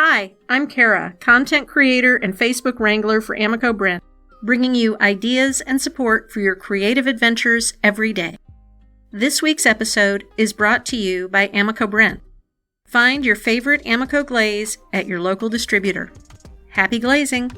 Hi, I'm Kara, content creator and Facebook wrangler for Amico Brent, bringing you ideas and support for your creative adventures every day. This week's episode is brought to you by Amico Brent. Find your favorite Amico glaze at your local distributor. Happy glazing!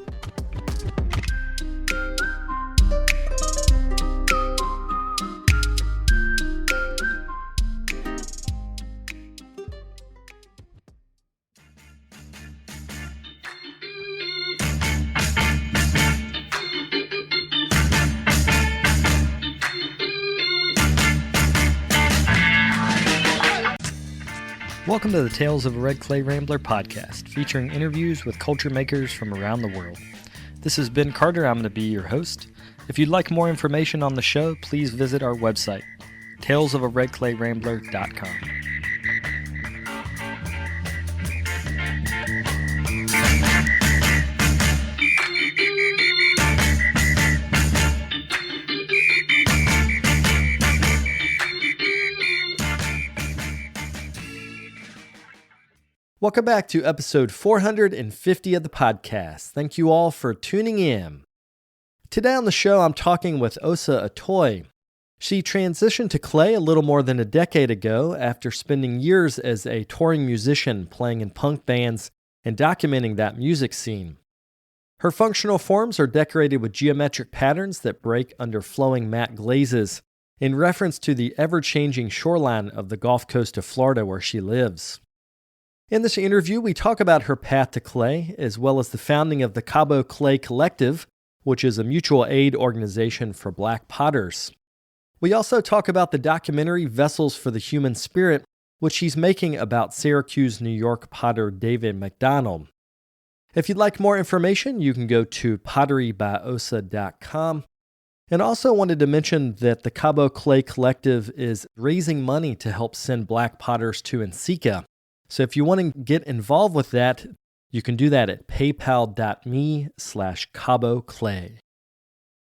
Welcome to the Tales of a Red Clay Rambler podcast, featuring interviews with culture makers from around the world. This is Ben Carter. I'm going to be your host. If you'd like more information on the show, please visit our website, talesofaredclayrambler.com. Welcome back to episode 450 of the podcast. Thank you all for tuning in. Today on the show, I'm talking with Osa Atoe. She transitioned to clay a little more than a decade ago after spending years as a touring musician playing in punk bands and documenting that music scene. Her functional forms are decorated with geometric patterns that break under flowing matte glazes in reference to the ever-changing shoreline of the Gulf Coast of Florida where she lives. In this interview, we talk about her path to clay, as well as the founding of the Cabo Clay Collective, which is a mutual aid organization for Black potters. We also talk about the documentary Vessels for the Human Spirit, which she's making about Syracuse, New York potter David McDonald. If you'd like more information, you can go to potterybyosa.com. And also wanted to mention that the Cabo Clay Collective is raising money to help send Black potters to NCECA. So if you want to get involved with that, you can do that at paypal.me/CaboClay.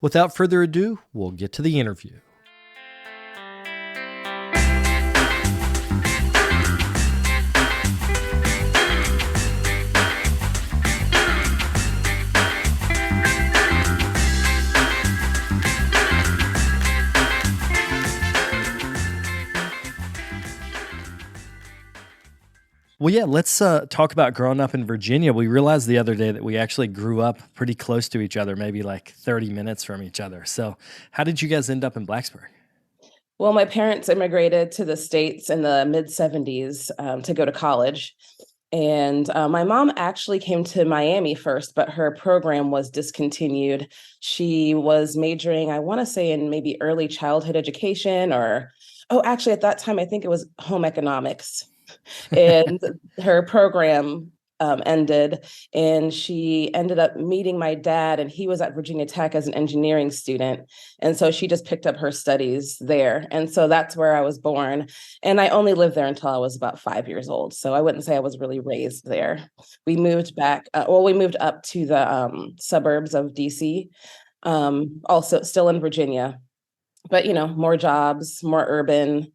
Without further ado, we'll get to the interview. Well, yeah, let's talk about growing up in Virginia. We realized the other day that we actually grew up pretty close to each other, maybe like 30 minutes from each other. So how did you guys end up in Blacksburg? Well, my parents immigrated to the States in the mid-'70s to go to college. And my mom actually came to Miami first, but her program was discontinued. She was majoring, I want to say, in maybe early childhood education actually at that time, I think it was home economics. And her program ended, and she ended up meeting my dad, and he was at Virginia Tech as an engineering student. And so she just picked up her studies there. And so that's where I was born. And I only lived there until I was about 5 years old. So I wouldn't say I was really raised there. We moved back. We moved up to the suburbs of DC, also still in Virginia, but, more jobs, more urban.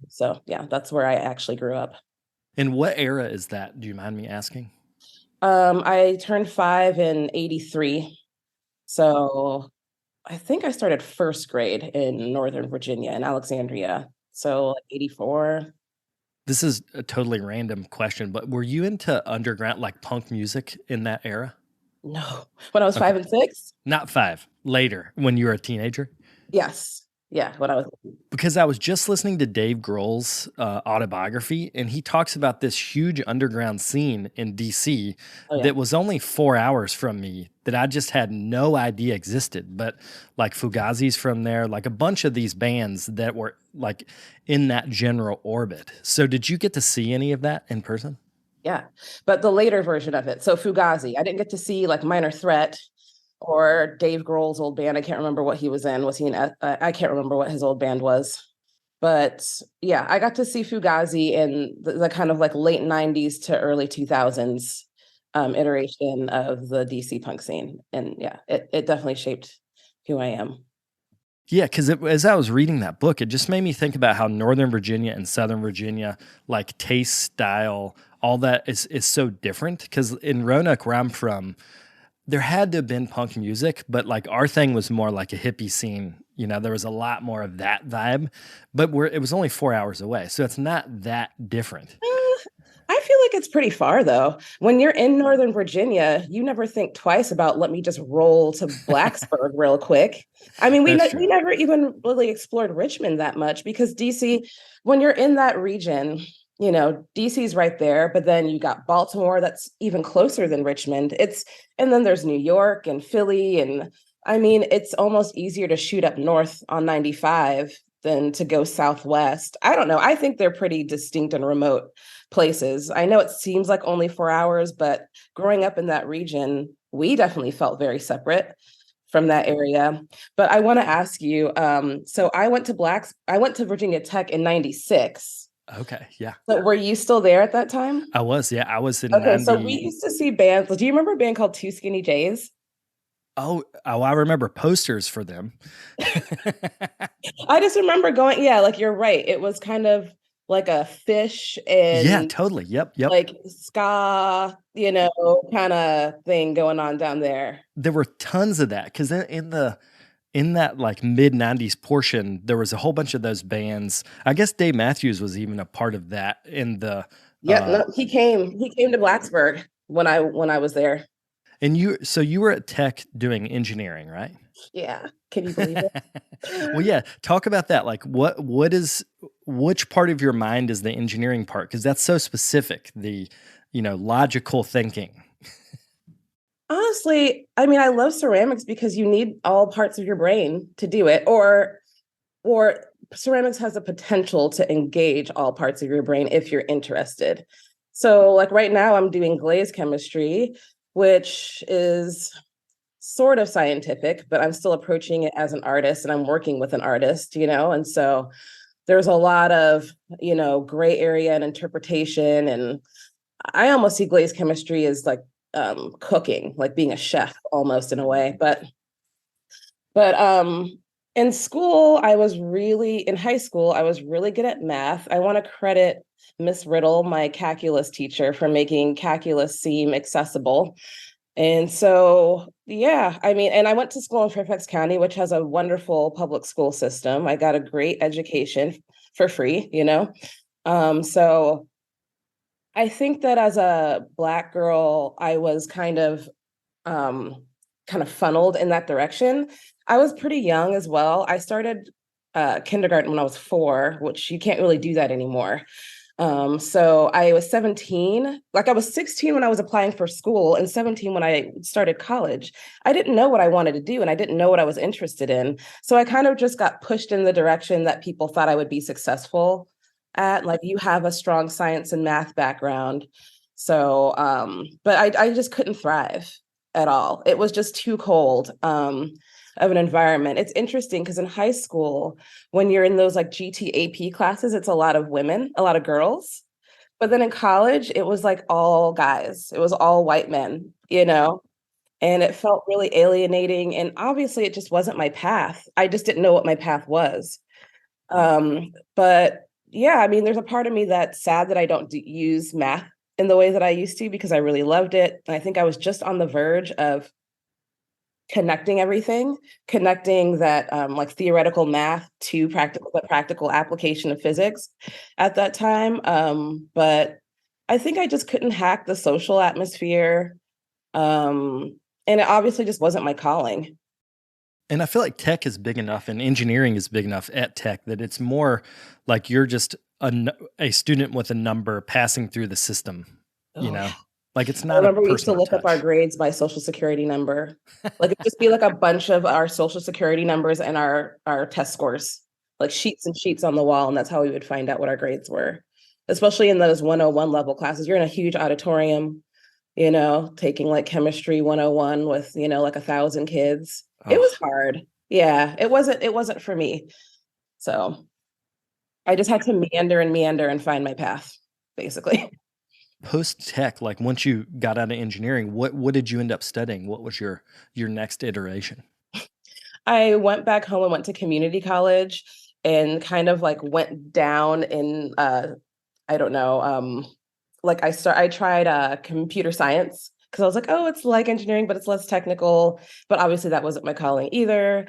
So yeah, that's where I actually grew up. And what era is that? Do you mind me asking? I turned 5 in 83. So I think I started first grade in Northern Virginia in Alexandria. So like 84. This is a totally random question, but were you into underground, like punk music in that era? No. When I was 5 and 6? Not 5. Later, when you were a teenager? Yes. Yeah, when I was... Because I was just listening to Dave Grohl's autobiography, and he talks about this huge underground scene in D.C. that was only 4 hours from me that I just had no idea existed. But like Fugazi's from there, like a bunch of these bands that were like in that general orbit. So did you get to see any of that in person? Yeah, but the later version of it. So Fugazi, I didn't get to see like Minor Threat or Dave Grohl's old band. I can't remember what he was in. Was he in? I can't remember what his old band was. But yeah, I got to see Fugazi in the kind of like late 90s to early 2000s iteration of the DC punk scene. And yeah, it definitely shaped who I am. Yeah, because as I was reading that book, it just made me think about how Northern Virginia and Southern Virginia, like taste, style, all that is so different. Because in Roanoke, where I'm from, there had to have been punk music, but like our thing was more like a hippie scene. There was a lot more of that vibe, but it was only 4 hours away, so it's not that different. I feel like it's pretty far though. When you're in Northern Virginia, you never think twice about let me just roll to Blacksburg real quick. I mean, That's we true. never even really explored Richmond that much because DC, when you're in that region, DC's right there, but then you got Baltimore that's even closer than Richmond. And then there's New York and Philly. And I mean, it's almost easier to shoot up north on 95 than to go southwest. I don't know. I think they're pretty distinct and remote places. I know it seems like only 4 hours, but growing up in that region, we definitely felt very separate from that area. But I want to ask you, so I went to Virginia Tech in 96. Okay, yeah. So were you still there at that time? I was, yeah. I was in Okay, so we 90. used to see bands. Do you remember a band called Two Skinny Jays? Oh, I remember posters for them. I just remember going, yeah, like you're right. It was kind of like a fish Yeah, and totally. Yep. like ska, kind of thing going on down there. There were tons of that because in that like mid '90s portion, there was a whole bunch of those bands. I guess Dave Matthews was even a part of that in the. Yep, no, he came to Blacksburg when I was there. And you were at Tech doing engineering, right? Yeah. Can you believe it? Well, yeah. Talk about that. Like, which part of your mind is the engineering part? Because that's so specific. The logical thinking. Honestly, I mean, I love ceramics because you need all parts of your brain to do it, or ceramics has the potential to engage all parts of your brain if you're interested. So, like right now, I'm doing glaze chemistry, which is sort of scientific, but I'm still approaching it as an artist and I'm working with an artist, and so there's a lot of, gray area and interpretation. And I almost see glaze chemistry as like cooking, like being a chef almost in a way. But in school, in high school, I was really good at math. I want to credit Miss Riddle, my calculus teacher, for making calculus seem accessible. And so, yeah, I mean, and I went to school in Fairfax County, which has a wonderful public school system. I got a great education for free. So I think that as a Black girl, I was kind of funneled in that direction. I was pretty young as well. I started kindergarten when I was 4, which you can't really do that anymore. So I was 17, like I was 16 when I was applying for school and 17 when I started college. I didn't know what I wanted to do and I didn't know what I was interested in. So I kind of just got pushed in the direction that people thought I would be successful at. Like you have a strong science and math background. So, but I just couldn't thrive at all. It was just too cold. Of an environment. It's interesting because in high school, when you're in those like GTAP classes, it's a lot of women, a lot of girls. But then in college, it was like all guys. It was all white men. And it felt really alienating. And obviously, it just wasn't my path. I just didn't know what my path was. But yeah, I mean, there's a part of me that's sad that I don't use math in the way that I used to because I really loved it. And I think I was just on the verge of connecting everything, connecting that like theoretical math to practical application of physics at that time. But I think I just couldn't hack the social atmosphere. And it obviously just wasn't my calling. And I feel like tech is big enough and engineering is big enough at tech that it's more like you're just a student with a number passing through the system, you Oh, know? yeah. Like it's I not a remember we used to personal look up our touch. grades by social security number. Like it'd just be like a bunch of our social security numbers and our test scores, like sheets and sheets on the wall. And that's how we would find out what our grades were, especially in those 101 level classes. You're in a huge auditorium, taking like chemistry 101 with, like 1,000 kids. It was Oh, hard. Yeah, it wasn't for me. So I just had to meander and find my path, basically. post tech, like once you got out of engineering, what did you end up studying? What was your next iteration? I went back home and went to community college and kind of like went down in I don't know, like I tried computer science because I was like, oh, it's like engineering, but it's less technical. But obviously that wasn't my calling either.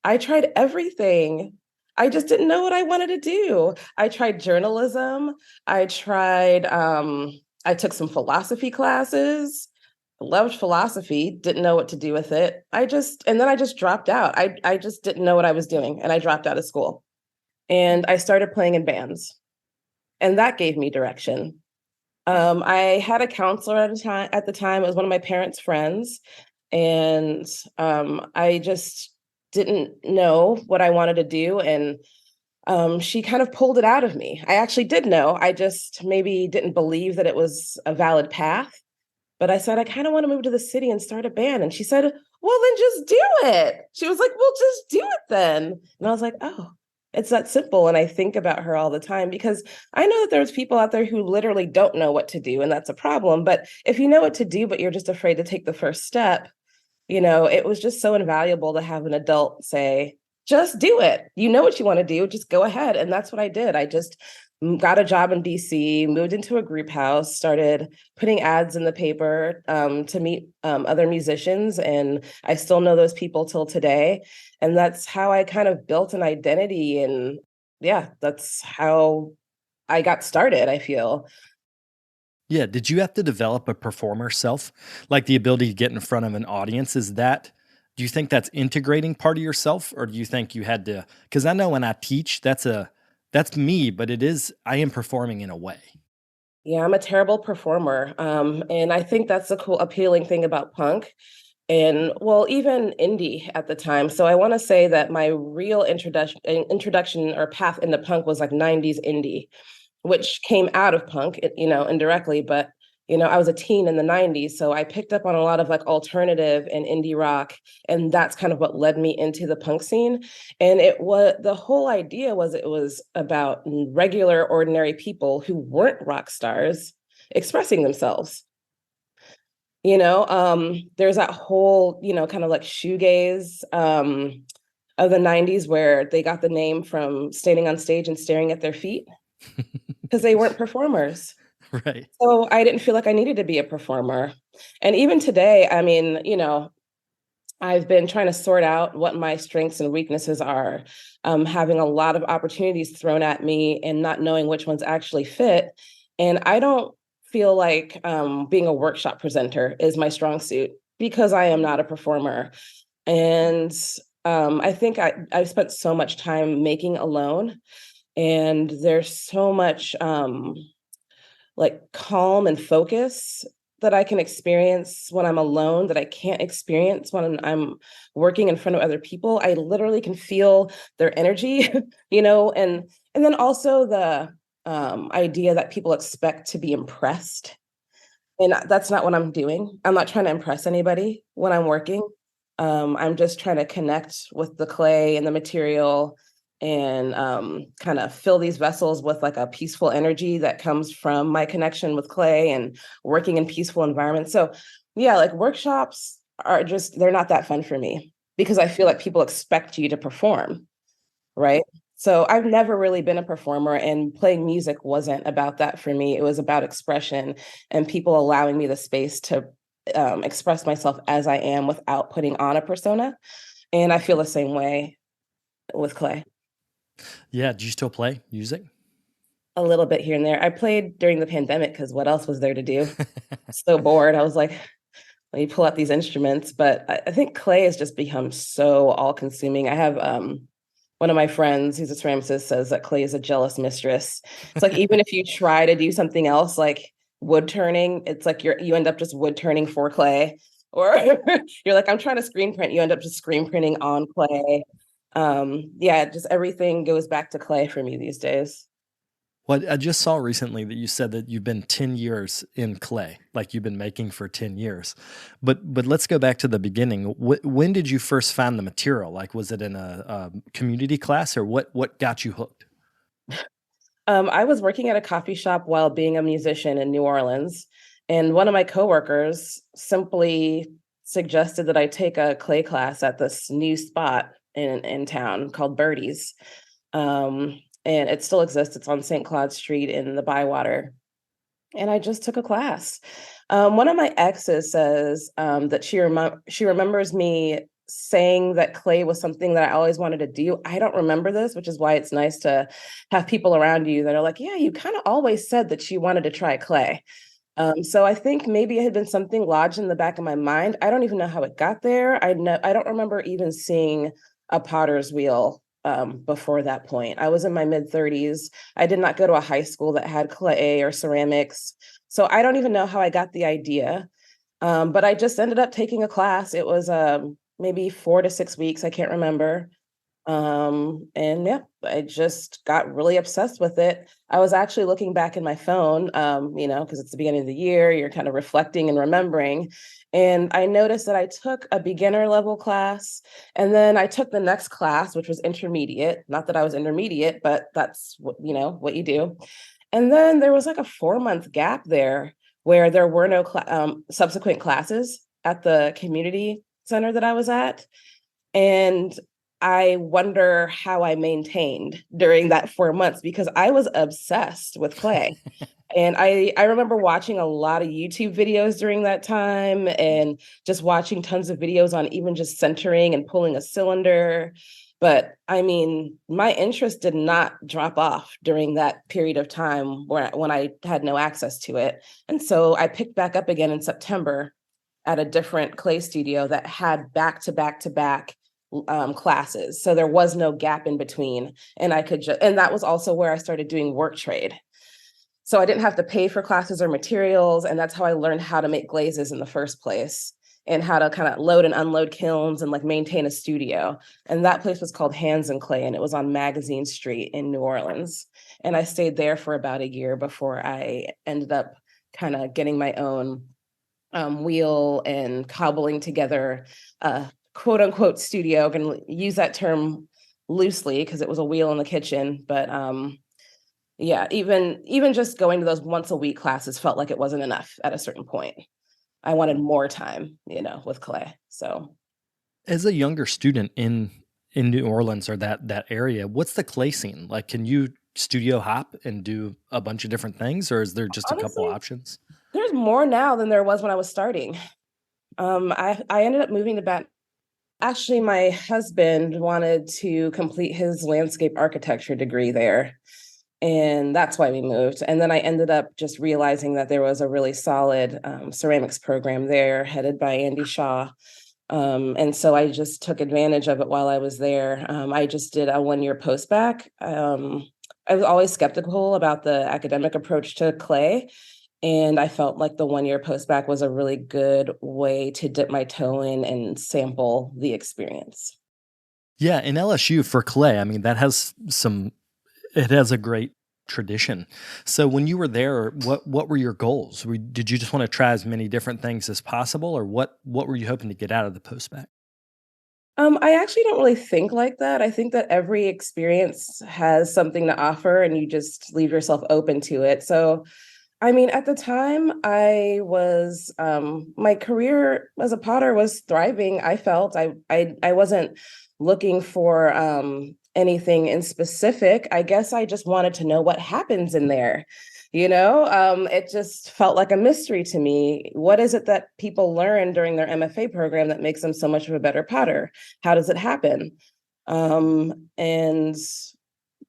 I tried everything. I just didn't know what I wanted to do. I tried journalism. I took some philosophy classes, loved philosophy, didn't know what to do with it. And then I just dropped out. I just didn't know what I was doing and I dropped out of school. And I started playing in bands. And that gave me direction. I had a counselor at the time. It was one of my parents' friends. And I just didn't know what I wanted to do. And she kind of pulled it out of me. I actually did know. I just maybe didn't believe that it was a valid path. But I said, I kind of want to move to the city and start a band. And she said, well, then just do it. She was like, well, just do it then. And I was like, oh, it's that simple. And I think about her all the time because I know that there's people out there who literally don't know what to do. And that's a problem. But if you know what to do, but you're just afraid to take the first step, it was just so invaluable to have an adult say, just do it. You know what you want to do, just go ahead. And that's what I did. I just got a job in DC, moved into a group house, started putting ads in the paper to meet other musicians. And I still know those people till today. And that's how I kind of built an identity. And yeah, that's how I got started, I feel. Yeah. Did you have to develop a performer self, like the ability to get in front of an audience? Do you think that's integrating part of yourself, or do you think you had to? Because I know when I teach, that's me, but I am performing in a way. Yeah, I'm a terrible performer. And I think that's the cool, appealing thing about punk and well, even indie at the time. So I want to say that my real introduction or path into punk was like 90s indie, which came out of punk, indirectly, but I was a teen in the 90s, so I picked up on a lot of like alternative and indie rock, and that's kind of what led me into the punk scene. And the whole idea was it was about regular, ordinary people who weren't rock stars expressing themselves. There's that whole, kind of like shoegaze of the 90s where they got the name from standing on stage and staring at their feet because they weren't performers. Right. So I didn't feel like I needed to be a performer. And even today, I mean, I've been trying to sort out what my strengths and weaknesses are, having a lot of opportunities thrown at me and not knowing which ones actually fit. And I don't feel like being a workshop presenter is my strong suit because I am not a performer. And I think I've spent so much time making alone, and there's so much like calm and focus that I can experience when I'm alone that I can't experience when I'm working in front of other people. I literally can feel their energy, and then also the idea that people expect to be impressed. And that's not what I'm doing. I'm not trying to impress anybody when I'm working. I'm just trying to connect with the clay and the material and kind of fill these vessels with like a peaceful energy that comes from my connection with clay and working in peaceful environments. So yeah, like workshops they're not that fun for me because I feel like people expect you to perform, right? So I've never really been a performer, and playing music wasn't about that for me. It was about expression and people allowing me the space to express myself as I am without putting on a persona. And I feel the same way with clay. Yeah. Do you still play music? A little bit here and there. I played during the pandemic because what else was there to do? So bored. I was like, let me pull out these instruments. But I think clay has just become so all consuming. I have one of my friends who's a ceramicist says that clay is a jealous mistress. It's like, even if you try to do something else, like wood turning, it's like you end up just wood turning for clay. Or you're like, I'm trying to screen print. You end up just screen printing on clay. Yeah, just everything goes back to clay for me these days. Well, I just saw recently that you said that you've been 10 years in clay, like you've been making for 10 years. But let's go back to the beginning. When did you first find the material? Like, was it in a community class, or what got you hooked? I was working at a coffee shop while being a musician in New Orleans, and one of my coworkers simply suggested that I take a clay class at this new spot. in town called Birdie's. And it still exists. It's on St. Claude Street in the Bywater. And I just took a class. One of my exes says that she remembers me saying that clay was something that I always wanted to do. I don't remember this, which is why it's nice to have people around you that are like, yeah, you kind of always said that you wanted to try clay. So I think maybe it had been something lodged in the back of my mind. I don't even know how it got there. I don't remember even seeing a potter's wheel before that point. I was in my mid-30s. I did not go to a high school that had clay or ceramics. So I don't even know how I got the idea. But I just ended up taking a class. It was maybe 4 to 6 weeks. I can't remember. And yeah, I just got really obsessed with it. I was actually looking back in my phone, because it's the beginning of the year, you're kind of reflecting and remembering. And I noticed that I took a beginner level class, and then I took the next class, which was intermediate. Not that I was intermediate, but that's what you do. And then there was like a 4 month gap there where there were no subsequent classes at the community center that I was at. And I wonder how I maintained during that 4 months because I was obsessed with clay. And I remember watching a lot of YouTube videos during that time and just watching tons of videos on even just centering and pulling a cylinder. But I mean, my interest did not drop off during that period of time when I had no access to it. And so I picked back up again in September at a different clay studio that had back to back to back classes. So there was no gap in between. And and that was also where I started doing work trade. So I didn't have to pay for classes or materials. And that's how I learned how to make glazes in the first place and how to kind of load and unload kilns and like maintain a studio. And that place was called Hands and Clay, and it was on Magazine Street in New Orleans. And I stayed there for about a year before I ended up kind of getting my own wheel and cobbling together a quote unquote studio. I'm going to use that term loosely because it was a wheel in the kitchen. But yeah, even just going to those once a week classes felt like it wasn't enough at a certain point. I wanted more time, with clay. So As a younger student in New Orleans or that area, what's the clay scene like? Can you studio hop and do a bunch of different things, or is there just a couple honestly, options? there's more now than there was when I was starting. I ended up moving to Baton. Actually, my husband wanted to complete his landscape architecture degree there. And that's why we moved. And then I ended up just realizing that there was a really solid ceramics program there headed by Andy Shaw. And so I just took advantage of it while I was there. I just did a 1 year post-bac. I was always skeptical about the academic approach to clay. And I felt like the 1 year post-bac was a really good way to dip my toe in and sample the experience. Yeah, in LSU for clay, I mean it has a great tradition. So when you were there, what were your goals? Did you just want to try as many different things as possible, or what were you hoping to get out of the post-bac? I actually don't really think like that. I think that every experience has something to offer and you just leave yourself open to it. So I mean, at the time, I was my career as a potter was thriving. I felt I wasn't looking for anything in specific. I guess I just wanted to know what happens in there. It just felt like a mystery to me. What is it that people learn during their MFA program that makes them so much of a better potter? How does it happen? And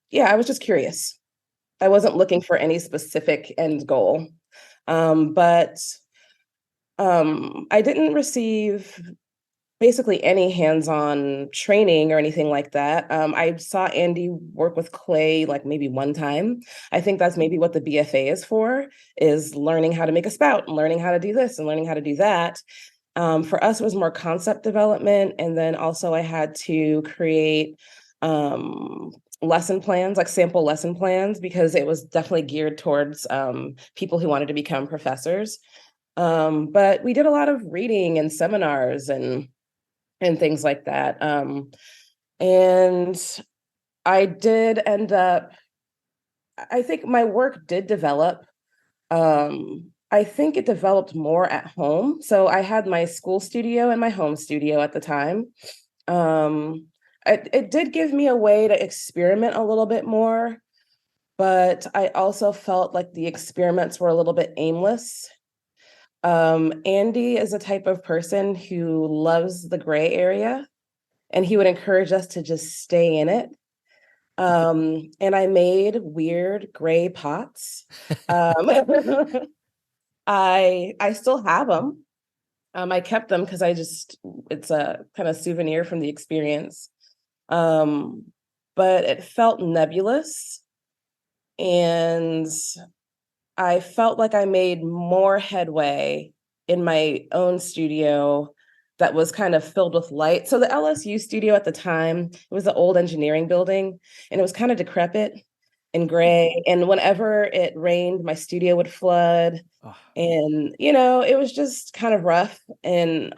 yeah, I was just curious. I wasn't looking for any specific end goal. But I didn't receive basically any hands-on training or anything like that. I saw Andy work with clay like maybe one time. I think that's maybe what the BFA is for, is learning how to make a spout and learning how to do this and learning how to do that. For us, it was more concept development. And then also I had to create lesson plans, like sample lesson plans, because it was definitely geared towards people who wanted to become professors. But we did a lot of reading and seminars and things like that. And I did end up, I think my work did develop. I think it developed more at home. So I had my school studio and my home studio at the time. it did give me a way to experiment a little bit more, but I also felt like the experiments were a little bit aimless. Andy is a type of person who loves the gray area, and he would encourage us to just stay in it. And I made weird gray pots. Um, I still have them. I kept them because it's a kind of souvenir from the experience. Um, but it felt nebulous, and I felt like I made more headway in my own studio that was kind of filled with light. So the LSU studio at the time, it was the old engineering building, and it was kind of decrepit and gray. And whenever it rained, my studio would flood. Oh, And, it was just kind of rough. And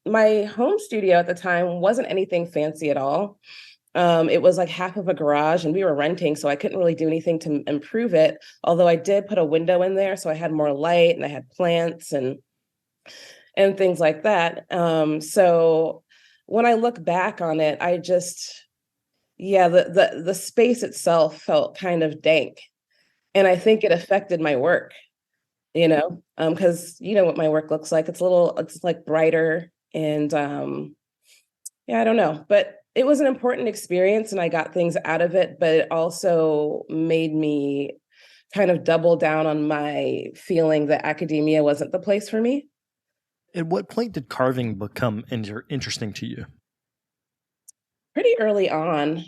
my home studio at the time wasn't anything fancy at all. It was like half of a garage, and we were renting, so I couldn't really do anything to improve it. Although I did put a window in there, so I had more light and I had plants and things like that. So when I look back on it, I just, yeah, the space itself felt kind of dank, and I think it affected my work. Because you know what my work looks like. It's like brighter and yeah, I don't know, but it was an important experience and I got things out of it, but it also made me kind of double down on my feeling that academia wasn't the place for me. at what point did carving become interesting to you? Pretty early on,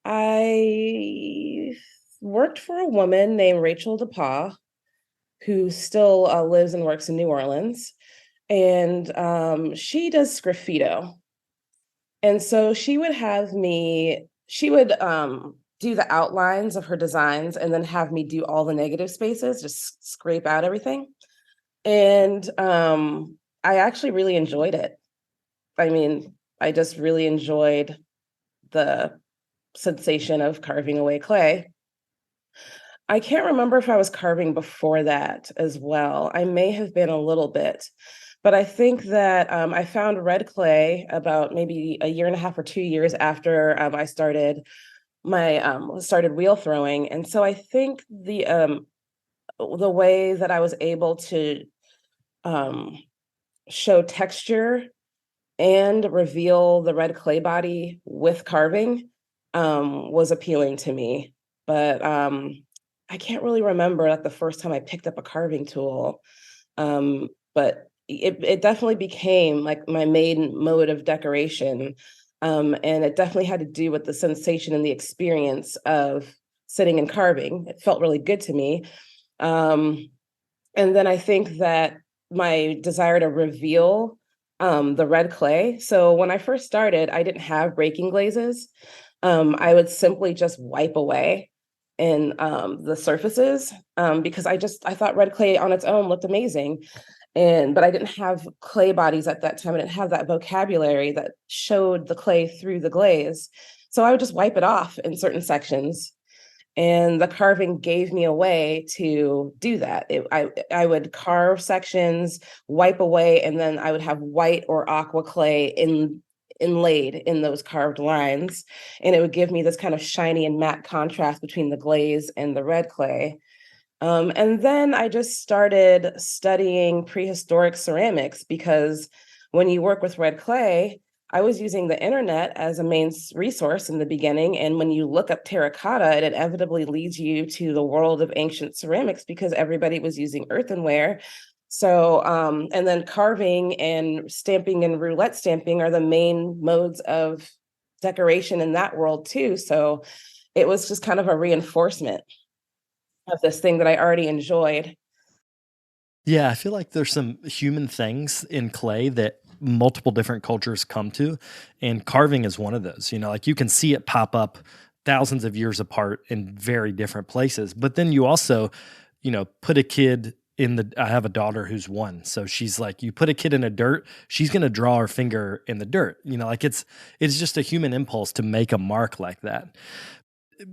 I worked for a woman named Rachel DePaul, who still lives and works in New Orleans. And she does sgraffito. And so she would do the outlines of her designs and then have me do all the negative spaces, just scrape out everything. And I actually really enjoyed it. I mean, I just really enjoyed the sensation of carving away clay. I can't remember if I was carving before that as well. I may have been a little bit, but I think that I found red clay about maybe a year and a half or 2 years after I started wheel throwing, and so I think the way that I was able to um, show texture and reveal the red clay body with carving was appealing to me. But I can't really remember like the first time I picked up a carving tool. But it definitely became like my main mode of decoration. And it definitely had to do with the sensation and the experience of sitting and carving. It felt really good to me. Um, and then I think that my desire to reveal the red clay. So when I first started, I didn't have breaking glazes. I would simply just wipe away in the surfaces because I thought red clay on its own looked amazing. But I didn't have clay bodies at that time. I didn't have that vocabulary that showed the clay through the glaze. So I would just wipe it off in certain sections. And the carving gave me a way to do that. I would carve sections, wipe away, and then I would have white or aqua clay inlaid in those carved lines. And it would give me this kind of shiny and matte contrast between the glaze and the red clay. And then I just started studying prehistoric ceramics because when you work with red clay, I was using the internet as a main resource in the beginning. And when you look up terracotta, it inevitably leads you to the world of ancient ceramics because everybody was using earthenware. So, and then carving and stamping and roulette stamping are the main modes of decoration in that world too. So it was just kind of a reinforcement of this thing that I already enjoyed. Yeah, I feel like there's some human things in clay that multiple different cultures come to, and carving is one of those. Like you can see it pop up thousands of years apart in very different places. But then you also, put a kid I have a daughter who's 1. So she's like, you put a kid in a dirt, she's going to draw her finger in the dirt. Like it's just a human impulse to make a mark like that.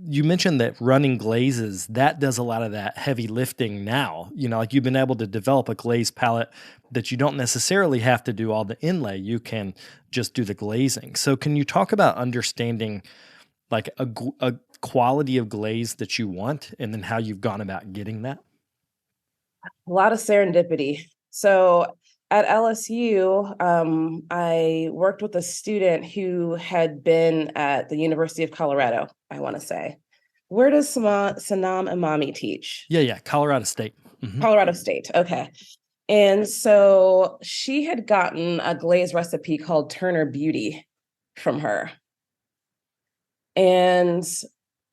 You mentioned that running glazes, that does a lot of that heavy lifting now. Like you've been able to develop a glaze palette that you don't necessarily have to do all the inlay. You can just do the glazing. So can you talk about understanding like a quality of glaze that you want and then how you've gone about getting that? A lot of serendipity. So at LSU, I worked with a student who had been at the University of Colorado, I want to say. Where does Sanam Imami teach? Yeah, Colorado State. Mm-hmm. Colorado State. Okay. And so she had gotten a glaze recipe called Turner Beauty from her. And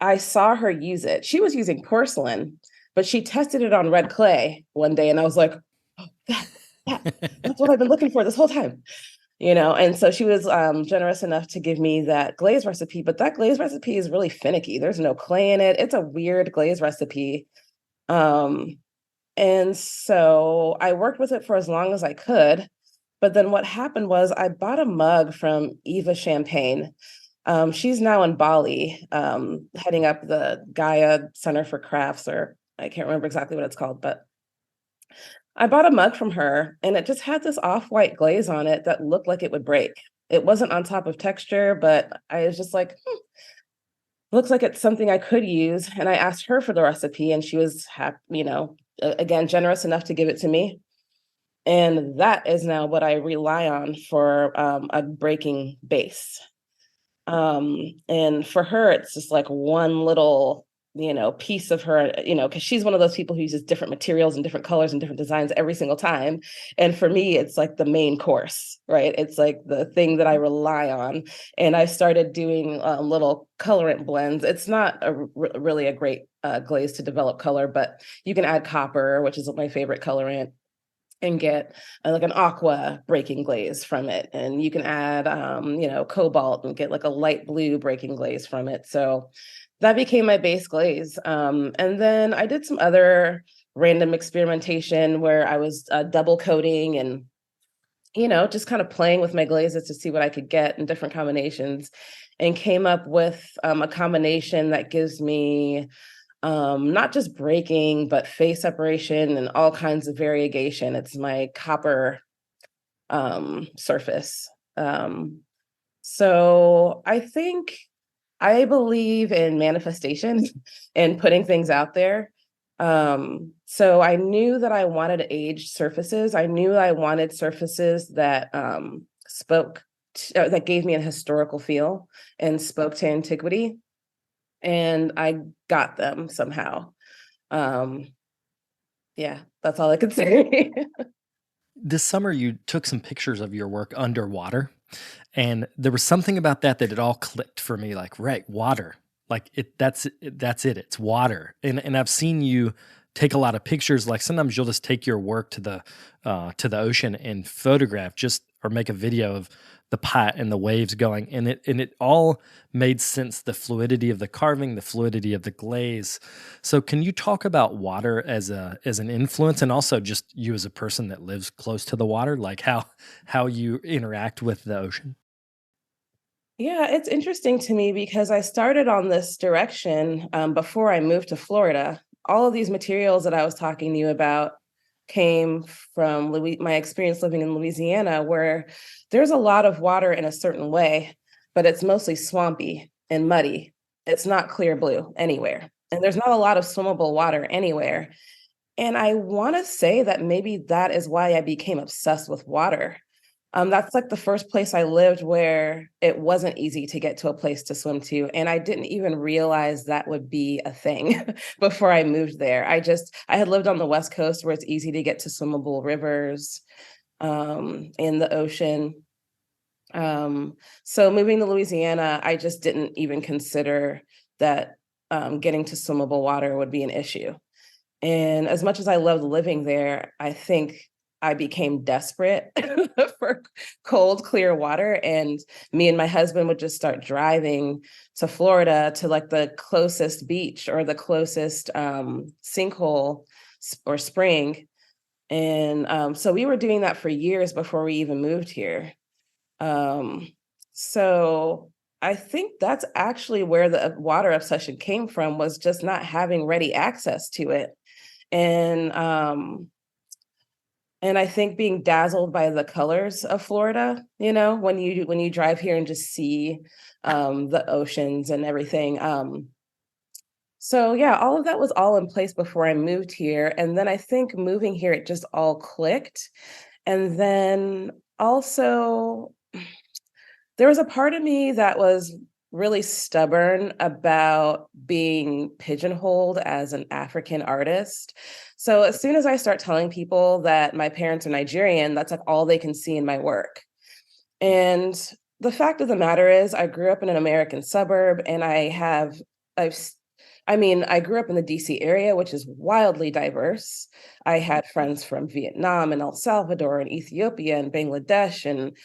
I saw her use it. She was using porcelain, but she tested it on red clay one day. And I was like, oh, that's what I've been looking for this whole time. And so she was generous enough to give me that glaze recipe, but that glaze recipe is really finicky. There's no clay in it. It's a weird glaze recipe. And so I worked with it for as long as I could. But then what happened was I bought a mug from Eva Champagne. She's now in Bali, heading up the Gaia Center for Crafts, or I can't remember exactly what it's called, but I bought a mug from her and it just had this off-white glaze on it that looked like it would break. It wasn't on top of texture, but I was just like, looks like it's something I could use. And I asked her for the recipe and she was happy, again, generous enough to give it to me. And that is now what I rely on for a breaking base. And for her, it's just like one little, piece of her, because she's one of those people who uses different materials and different colors and different designs every single time. And for me, it's like the main course, right? It's like the thing that I rely on. And I started doing little colorant blends. It's not really a great glaze to develop color, but you can add copper, which is my favorite colorant, and get like an aqua breaking glaze from it. And you can add, cobalt and get like a light blue breaking glaze from it. So that became my base glaze. And then I did some other random experimentation where I was double coating and, just kind of playing with my glazes to see what I could get in different combinations, and came up with a combination that gives me not just breaking, but phase separation and all kinds of variegation. It's my copper surface. So I believe in manifestation and putting things out there. So I knew that I wanted aged surfaces. I knew I wanted surfaces that that gave me a historical feel and spoke to antiquity. And I got them somehow. Yeah, that's all I could say. This summer, you took some pictures of your work underwater, and there was something about that it all clicked for me. Like, right, water, like that's it. It's water, and I've seen you take a lot of pictures. Like sometimes you'll just take your work to the ocean and photograph or make a video of the pot and the waves going, and it all made sense. The fluidity of the carving, the fluidity of the glaze. So can you talk about water as an influence, and also just you as a person that lives close to the water, like how you interact with the ocean? Yeah, it's interesting to me because I started on this direction before I moved to Florida. All of these materials that I was talking to you about came from my experience living in Louisiana, where there's a lot of water in a certain way, but it's mostly swampy and muddy. It's not clear blue anywhere. And there's not a lot of swimmable water anywhere. And I want to say that maybe that is why I became obsessed with water. That's like the first place I lived where it wasn't easy to get to a place to swim to. And I didn't even realize that would be a thing before I moved there. I had lived on the West Coast where it's easy to get to swimmable rivers in the ocean. So moving to Louisiana, I just didn't even consider that getting to swimmable water would be an issue. And as much as I loved living there, I think I became desperate for cold, clear water. And me and my husband would just start driving to Florida to like the closest beach or the closest sinkhole or spring. And so we were doing that for years before we even moved here. So I think that's actually where the water obsession came from, was just not having ready access to it. And I think being dazzled by the colors of Florida, when you drive here and just see the oceans and everything. So yeah, all of that was all in place before I moved here. And then I think moving here, it just all clicked. And then also, there was a part of me that was really stubborn about being pigeonholed as an African artist. So as soon as I start telling people that my parents are Nigerian, that's like all they can see in my work. And the fact of the matter is, I grew up in an American suburb, and I grew up in the DC area, which is wildly diverse. I had friends from Vietnam and El Salvador and Ethiopia and Bangladesh, and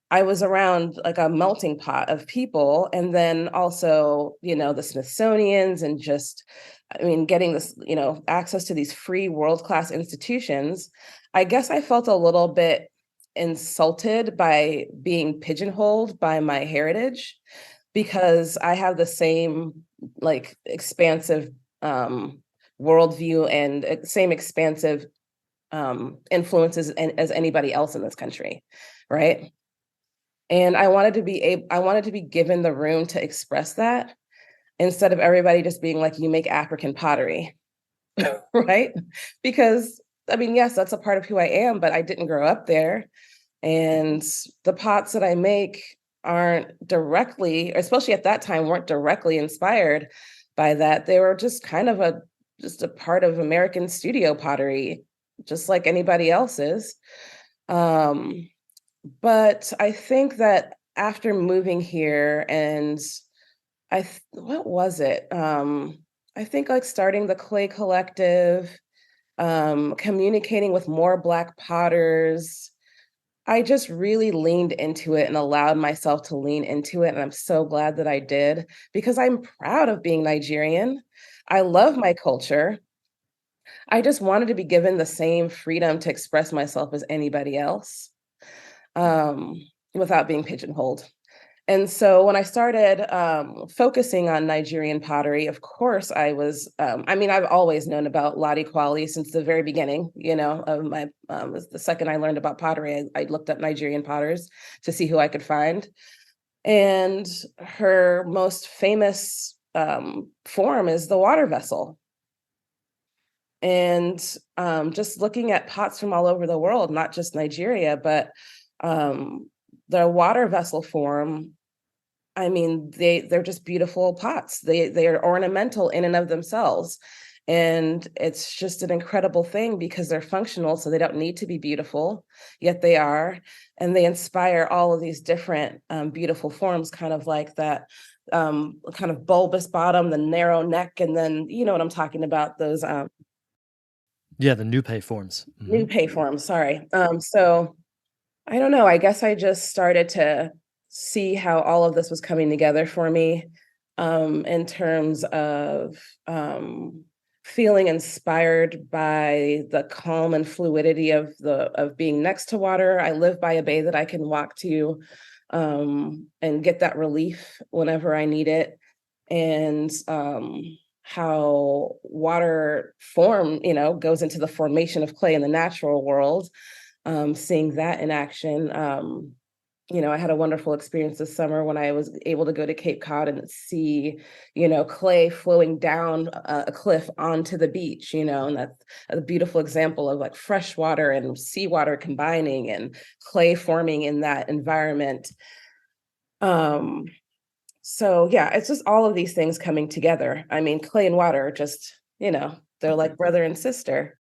I was around like a melting pot of people. And then also, the Smithsonian's, and just, getting this, access to these free world-class institutions. I guess I felt a little bit insulted by being pigeonholed by my heritage, because I have the same like expansive worldview and same expansive influences as anybody else in this country, right? And I wanted to be given the room to express that, instead of everybody just being like, you make African pottery, right? Because yes, that's a part of who I am, but I didn't grow up there. And the pots that I make aren't directly, especially at that time, weren't directly inspired by that. They were just kind of just a part of American studio pottery, just like anybody else's. But I think that after moving here, and what was it? I think like starting the Clay Collective, communicating with more Black potters, I just really leaned into it and allowed myself to lean into it. And I'm so glad that I did, because I'm proud of being Nigerian. I love my culture. I just wanted to be given the same freedom to express myself as anybody else, without being pigeonholed. And so when I started focusing on Nigerian pottery, of course, I was, I've always known about Ladi Kwali since the very beginning, of my, the second I learned about pottery, I looked up Nigerian potters to see who I could find. And her most famous form is the water vessel. And just looking at pots from all over the world, not just Nigeria, but the water vessel form, they're just beautiful pots. They are ornamental in and of themselves. And it's just an incredible thing, because they're functional, so they don't need to be beautiful, yet they are. And they inspire all of these different beautiful forms, kind of like that kind of bulbous bottom, the narrow neck, and then, you know what I'm talking about, those Yeah, the nupe forms. nupe forms, sorry. So I don't know, I guess I just started to see how all of this was coming together for me, in terms of feeling inspired by the calm and fluidity of being next to water. I live by a bay that I can walk to, and get that relief whenever I need it. And how water form, goes into the formation of clay in the natural world. Seeing that in action. I had a wonderful experience this summer when I was able to go to Cape Cod and see, clay flowing down a cliff onto the beach, and that's a beautiful example of like fresh water and seawater combining and clay forming in that environment. So yeah, it's just all of these things coming together. Clay and water are just, they're like brother and sister.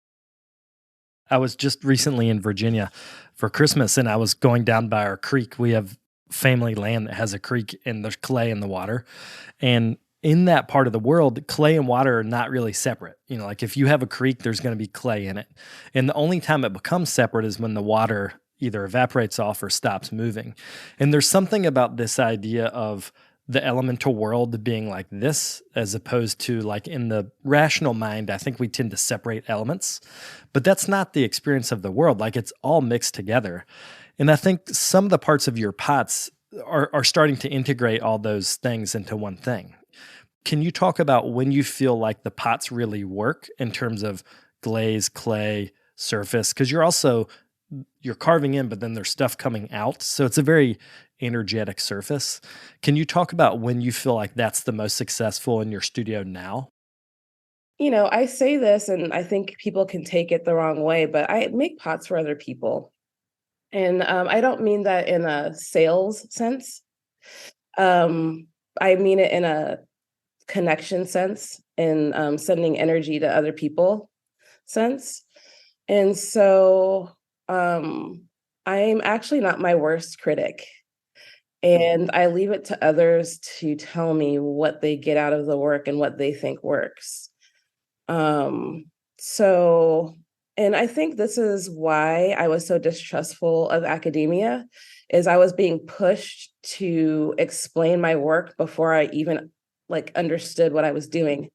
I was just recently in Virginia for Christmas, and I was going down by our creek. We have family land that has a creek, and there's clay in the water. And in that part of the world, clay and water are not really separate. Like if you have a creek, there's going to be clay in it. And the only time it becomes separate is when the water either evaporates off or stops moving. And there's something about this idea of the elemental world being like this, as opposed to like in the rational mind, I think we tend to separate elements, but that's not the experience of the world. Like it's all mixed together. And I think some of the parts of your pots are starting to integrate all those things into one thing. Can you talk about when you feel like the pots really work in terms of glaze, clay, surface? Because you're carving in, but then there's stuff coming out. So it's a very energetic surface. Can you talk about when you feel like that's the most successful in your studio now? I say this and I think people can take it the wrong way, but I make pots for other people. And I don't mean that in a sales sense. Um, I mean it in a connection sense and sending energy to other people sense. And so I'm actually not my worst critic. And I leave it to others to tell me what they get out of the work and what they think works. Um, so, and I think this is why I was so distrustful of academia, is I was being pushed to explain my work before I even understood what I was doing.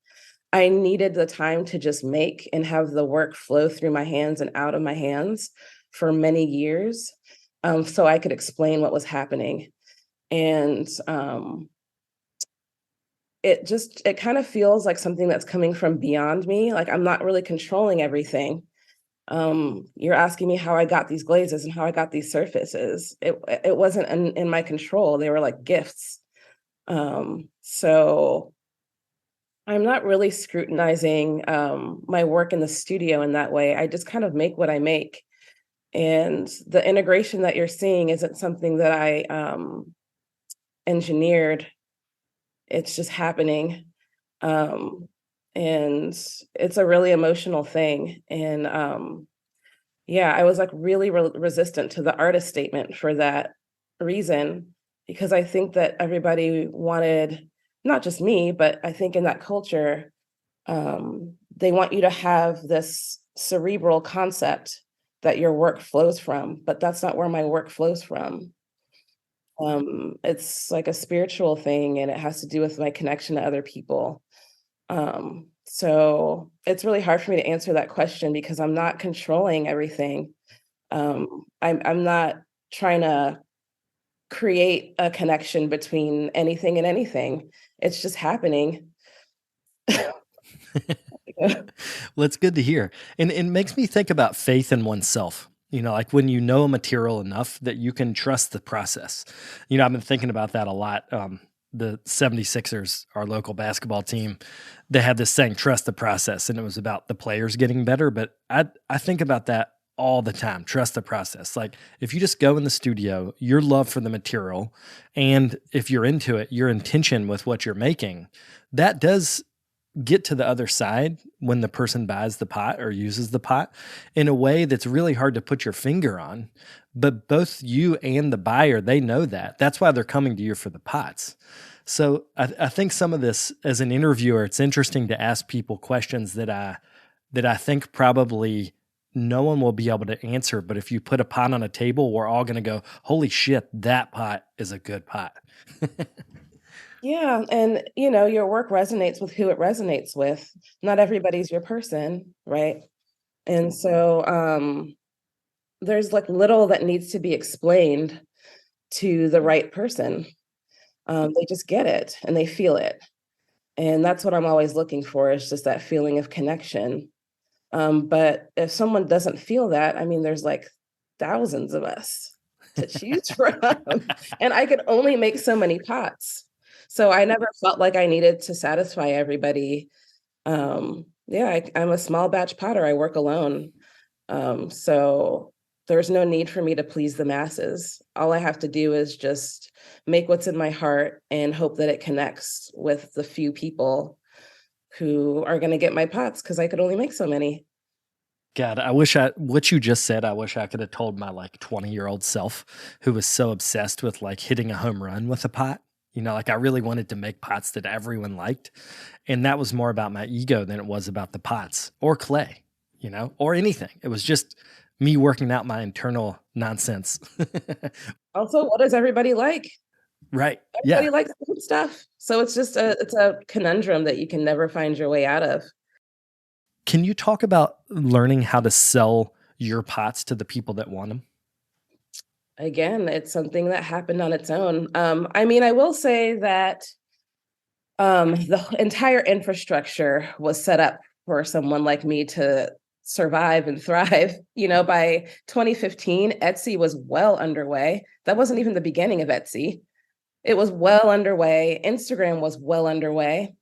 I needed the time to just make and have the work flow through my hands and out of my hands for many years, so I could explain what was happening. And it kind of feels like something that's coming from beyond me. Like I'm not really controlling everything. You're asking me how I got these glazes and how I got these surfaces. It wasn't in my control. They were like gifts. So I'm not really scrutinizing my work in the studio in that way. I just kind of make what I make. And the integration that you're seeing isn't something that I engineered. It's just happening. Um, and it's a really emotional thing. And yeah, I was like really resistant to the artist statement for that reason, because I think that everybody wanted, not just me, but I think in that culture, they want you to have this cerebral concept that your work flows from, but that's not where my work flows from. It's like a spiritual thing and it has to do with my connection to other people. So it's really hard for me to answer that question because I'm not controlling everything. I'm not trying to create a connection between anything and anything. It's just happening. Well, it's good to hear. And it makes me think about faith in oneself. Like when you know a material enough that you can trust the process. I've been thinking about that a lot. The 76ers, our local basketball team, they had this saying, trust the process. And it was about the players getting better. But I think about that all the time. Trust the process. Like if you just go in the studio, your love for the material, and if you're into it, your intention with what you're making, that does get to the other side when the person buys the pot or uses the pot in a way that's really hard to put your finger on. But both you and the buyer, they know that. That's why they're coming to you for the pots. So I think some of this, as an interviewer, it's interesting to ask people questions that I think probably no one will be able to answer. But if you put a pot on a table, we're all going to go, holy shit, that pot is a good pot. Yeah, and your work resonates with who it resonates with. Not everybody's your person, right? And so there's like little that needs to be explained to the right person. They just get it and they feel it. And that's what I'm always looking for, is just that feeling of connection. But if someone doesn't feel that, I mean, there's like thousands of us to choose from. And I could only make so many pots. So I never felt like I needed to satisfy everybody. Yeah, I'm a small batch potter. I work alone. So there's no need for me to please the masses. All I have to do is just make what's in my heart and hope that it connects with the few people who are going to get my pots, because I could only make so many. God, what you just said, I wish I could have told my like 20-year-old self who was so obsessed with like hitting a home run with a pot. Like I really wanted to make pots that everyone liked. And that was more about my ego than it was about the pots or clay, or anything. It was just me working out my internal nonsense. Also, what does everybody like? Right. Everybody Yeah. likes good stuff. So it's just it's a conundrum that you can never find your way out of. Can you talk about learning how to sell your pots to the people that want them? again, it's something that happened on its own. I mean, I will say that the entire infrastructure was set up for someone like me to survive and thrive. By 2015, Etsy was well underway. That wasn't even the beginning of Etsy. It was well underway. Instagram was well underway.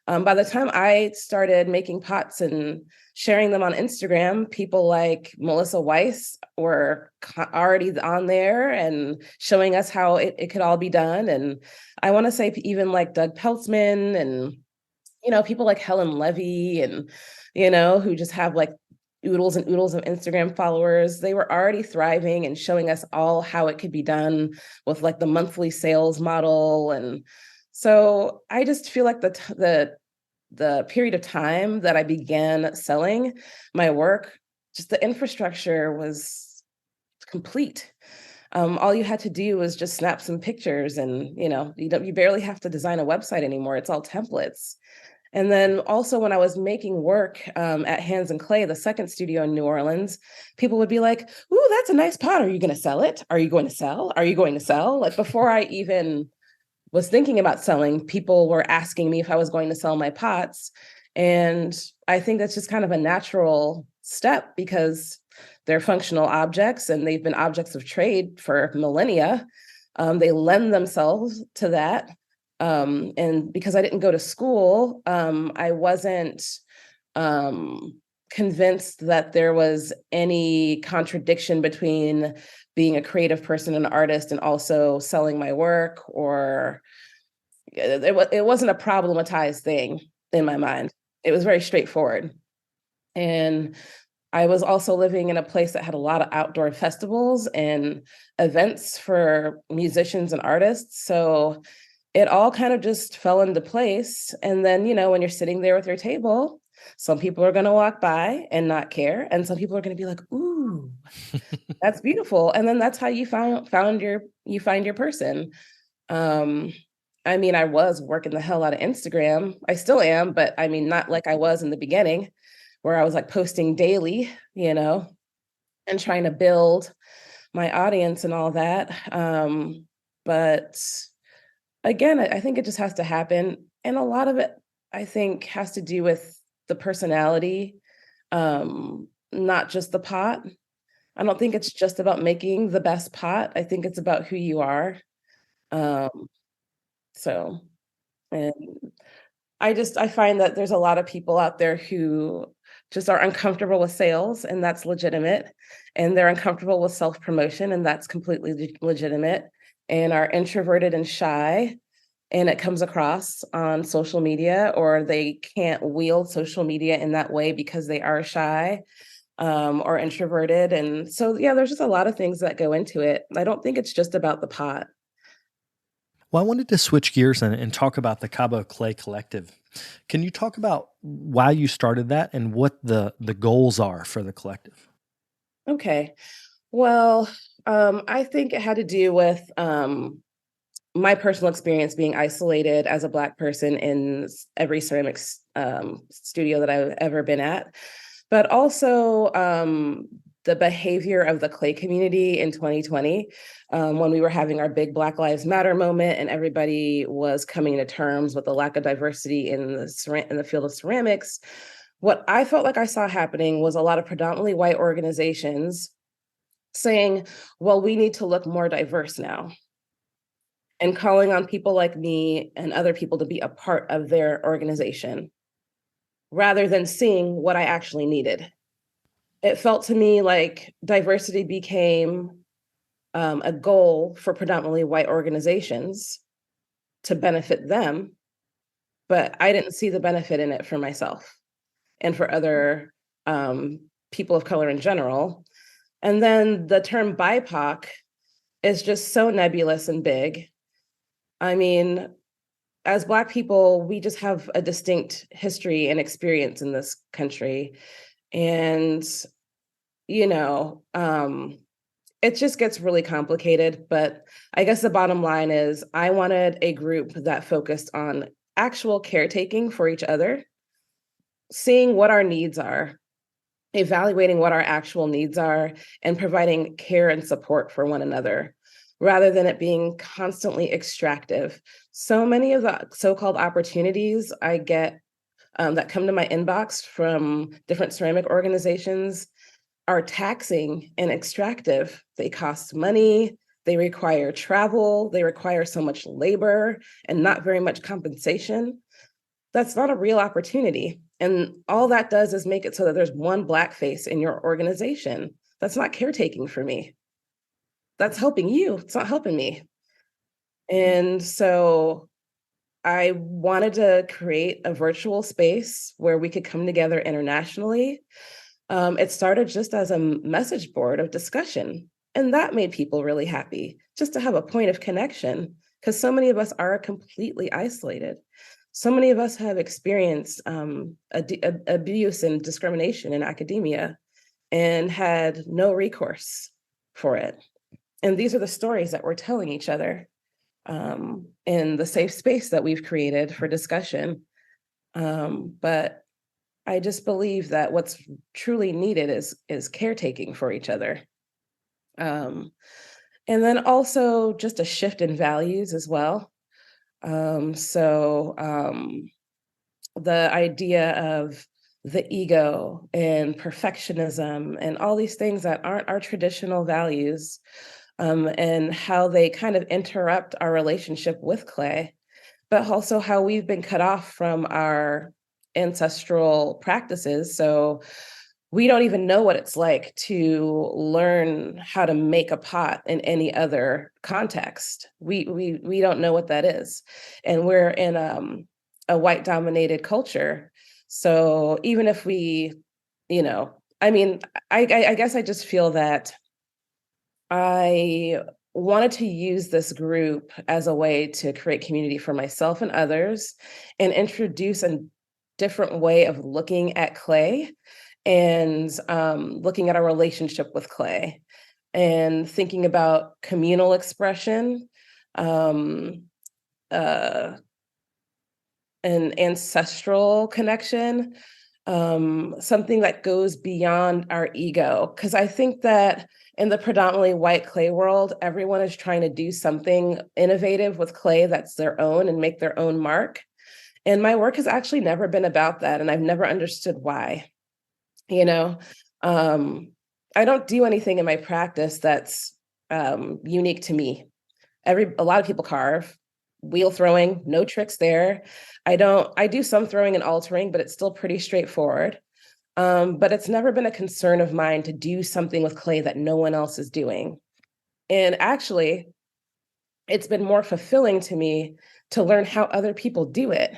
By the time I started making pots and sharing them on Instagram, people like Melissa Weiss were already on there and showing us how it could all be done. And I want to say even like Doug Peltzman and, people like Helen Levy and, who just have like oodles and oodles of Instagram followers. They were already thriving and showing us all how it could be done with like the monthly sales model. And so I just feel like the period of time that I began selling my work, just the infrastructure was complete. All you had to do was just snap some pictures, and you barely have to design a website anymore. It's all templates. And then also when I was making work at Hands and Clay, the second studio in New Orleans, people would be like, "Ooh, that's a nice pot. Are you going to sell it? Are you going to sell? Are you going to sell?" Like before I even was thinking about selling, people were asking me if I was going to sell my pots. And I think that's just kind of a natural step because they're functional objects and they've been objects of trade for millennia. They lend themselves to that. And because I didn't go to school, I wasn't convinced that there was any contradiction between being a creative person and artist and also selling my work, or it wasn't a problematized thing in my mind. It was very straightforward. And I was also living in a place that had a lot of outdoor festivals and events for musicians and artists. So it all kind of just fell into place. And then, when you're sitting there with your table, some people are going to walk by and not care. And some people are going to be like, "Ooh, that's beautiful." And then that's how you find your person. I mean, I was working the hell out of Instagram. I still am, but I mean, not like I was in the beginning where I was like posting daily, and trying to build my audience and all that. But again, I think it just has to happen. And a lot of it, I think, has to do with the personality, not just the pot. I don't think it's just about making the best pot. I think it's about who you are. Um, so, and I find that there's a lot of people out there who just are uncomfortable with sales, and that's legitimate. And they're uncomfortable with self-promotion, and that's completely legitimate, and are introverted and shy. And it comes across on social media, or they can't wield social media in that way because they are shy or introverted. And so, yeah, there's just a lot of things that go into it. I don't think it's just about the pot. Well, I wanted to switch gears and talk about the Cabo Clay Collective. Can you talk about why you started that and what the goals are for the collective? Okay. Well, I think it had to do with my personal experience being isolated as a Black person in every ceramics studio that I've ever been at, but also the behavior of the clay community in 2020 when we were having our big Black Lives Matter moment and everybody was coming to terms with the lack of diversity in the field of ceramics. What I felt like I saw happening was a lot of predominantly white organizations saying, well, we need to look more diverse now, and calling on people like me and other people to be a part of their organization rather than seeing what I actually needed. It felt to me like diversity became a goal for predominantly white organizations to benefit them, but I didn't see the benefit in it for myself and for other people of color in general. And then the term BIPOC is just so nebulous and big. I mean, as Black people, we just have a distinct history and experience in this country. And, it just gets really complicated. But I guess the bottom line is I wanted a group that focused on actual caretaking for each other, seeing what our needs are, evaluating what our actual needs are, and providing care and support for one another, rather than it being constantly extractive. So many of the so-called opportunities I get that come to my inbox from different ceramic organizations are taxing and extractive. They cost money, they require travel, they require so much labor and not very much compensation. That's not a real opportunity. And all that does is make it so that there's one Black face in your organization. That's not caretaking for me. That's helping you. It's not helping me. And so I wanted to create a virtual space where we could come together internationally. It started just as a message board of discussion, and that made people really happy just to have a point of connection, because so many of us are completely isolated. So many of us have experienced abuse and discrimination in academia and had no recourse for it. And these are the stories that we're telling each other in the safe space that we've created for discussion. But I just believe that what's truly needed is caretaking for each other. And then also just a shift in values as well. The idea of the ego and perfectionism and all these things that aren't our traditional values, and how they kind of interrupt our relationship with clay, but also how we've been cut off from our ancestral practices. So we don't even know what it's like to learn how to make a pot in any other context. We don't know what that is, and we're in a white dominated culture. So even if we, I mean, I guess I just feel that I wanted to use this group as a way to create community for myself and others, and introduce a different way of looking at clay, and looking at our relationship with clay, and thinking about communal expression, um, uh, and ancestral connection, something that goes beyond our ego. Because I think that in the predominantly white clay world, everyone is trying to do something innovative with clay that's their own and make their own mark. And my work has actually never been about that, and I've never understood why. You know, I don't do anything in my practice that's unique to me. A lot of people carve, wheel throwing, no tricks there. I do some throwing and altering, but it's still pretty straightforward. But it's never been a concern of mine to do something with clay that no one else is doing. And actually, it's been more fulfilling to me to learn how other people do it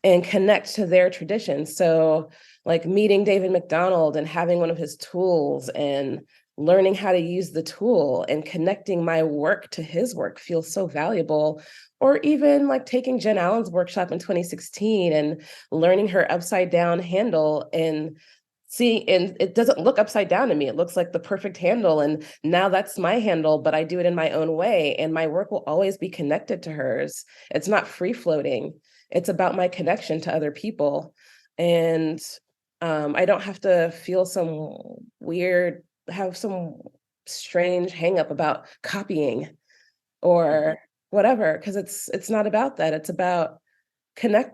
and connect to their traditions. So like meeting David McDonald and having one of his tools and learning how to use the tool and connecting my work to his work feels so valuable. Or even like taking Jen Allen's workshop in 2016 and learning her upside down handle, and and it doesn't look upside down to me. It looks like the perfect handle. And now that's my handle, but I do it in my own way. And my work will always be connected to hers. It's not free floating. It's about my connection to other people. And I don't have to feel have some strange hang up about copying or whatever, because it's not about that. It's about